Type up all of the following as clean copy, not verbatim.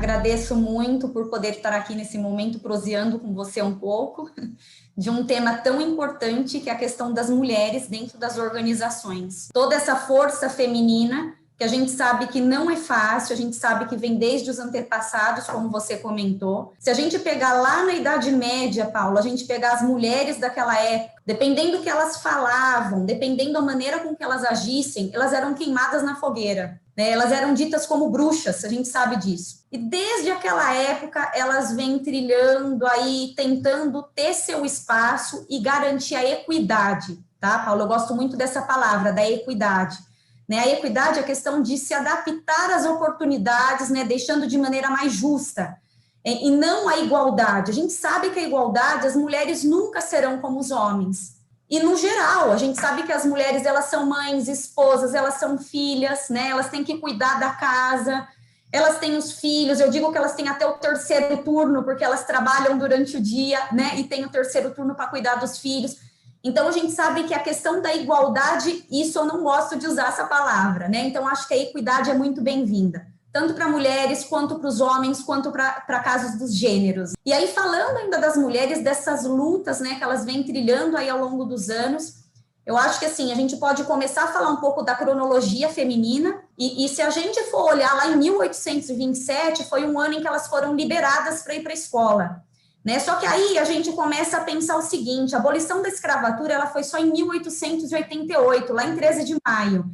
Agradeço muito por poder estar aqui nesse momento proseando com você um pouco de um tema tão importante que é a questão das mulheres dentro das organizações. Toda essa força feminina que a gente sabe que não é fácil, a gente sabe que vem desde os antepassados, como você comentou. Se a gente pegar lá na Idade Média, Paulo, a gente pegar as mulheres daquela época, dependendo do que elas falavam, dependendo da maneira com que elas agissem, elas eram queimadas na fogueira, né? Elas eram ditas como bruxas, a gente sabe disso. E desde aquela época, elas vêm trilhando aí, tentando ter seu espaço e garantir a equidade, tá, Paulo? Eu gosto muito dessa palavra, da equidade. Né, a equidade é a questão de se adaptar às oportunidades, né, deixando de maneira mais justa, e não a igualdade. A gente sabe que a igualdade, as mulheres nunca serão como os homens. E, no geral, a gente sabe que as mulheres, elas são mães, esposas, elas são filhas, né, elas têm que cuidar da casa, elas têm os filhos, eu digo que elas têm até o terceiro turno, porque elas trabalham durante o dia, né, e têm o terceiro turno para cuidar dos filhos. Então, a gente sabe que a questão da igualdade, isso eu não gosto de usar essa palavra, né? Então, acho que a equidade é muito bem-vinda, tanto para mulheres, quanto para os homens, quanto para casos dos gêneros. E aí, falando ainda das mulheres, dessas lutas, né, que elas vêm trilhando aí ao longo dos anos, eu acho que, assim, a gente pode começar a falar um pouco da cronologia feminina, e se a gente for olhar lá em 1827, foi um ano em que elas foram liberadas para ir para a escola. Né? Só que aí a gente começa a pensar o seguinte, a abolição da escravatura ela foi só em 1888, lá em 13 de maio.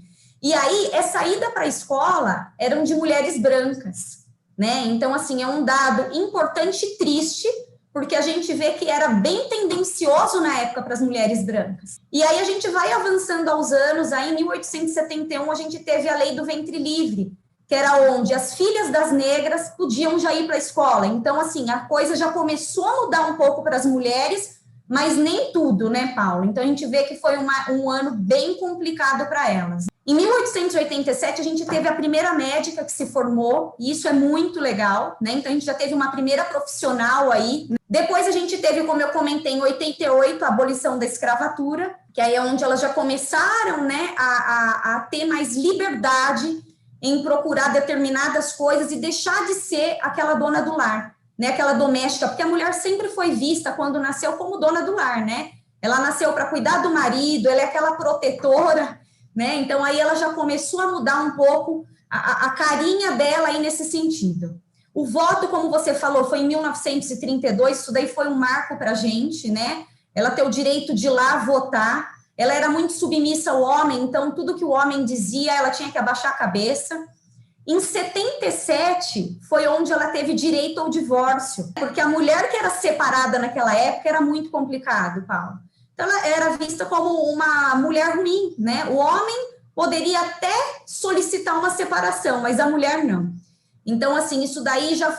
E aí, essa ida para a escola eram de mulheres brancas. Né? Então, assim, é um dado importante e triste, porque a gente vê que era bem tendencioso na época para as mulheres brancas. E aí a gente vai avançando aos anos, aí em 1871 a gente teve a lei do ventre livre, que era onde as filhas das negras podiam já ir para a escola. Então, assim, a coisa já começou a mudar um pouco para as mulheres, mas nem tudo, né, Paulo? Então, a gente vê que foi um ano bem complicado para elas. Em 1887, a gente teve a primeira médica que se formou, e isso é muito legal, né? Então, a gente já teve uma primeira profissional aí. Depois, a gente teve, como eu comentei, em 88, a abolição da escravatura, que aí é onde elas já começaram, né, a ter mais liberdade em procurar determinadas coisas e deixar de ser aquela dona do lar, né, aquela doméstica, porque a mulher sempre foi vista, quando nasceu, como dona do lar, né, ela nasceu para cuidar do marido, ela é aquela protetora, né, então aí ela já começou a mudar um pouco a carinha dela aí nesse sentido. O voto, como você falou, foi em 1932, isso daí foi um marco para a gente, né, ela ter o direito de ir lá votar. Ela era muito submissa ao homem, então tudo que o homem dizia, ela tinha que abaixar a cabeça. Em 77, foi onde ela teve direito ao divórcio, porque a mulher que era separada naquela época era muito complicado, Paulo. Então, ela era vista como uma mulher ruim, né? O homem poderia até solicitar uma separação, mas a mulher não. Então, assim, isso daí já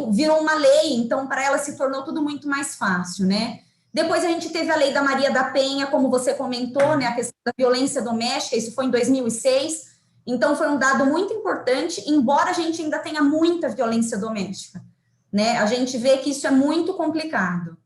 virou uma lei, então para ela se tornou tudo muito mais fácil, né? Depois a gente teve a lei da Maria da Penha, como você comentou, né, a questão da violência doméstica, isso foi em 2006, então foi um dado muito importante, embora a gente ainda tenha muita violência doméstica, né, a gente vê que isso é muito complicado.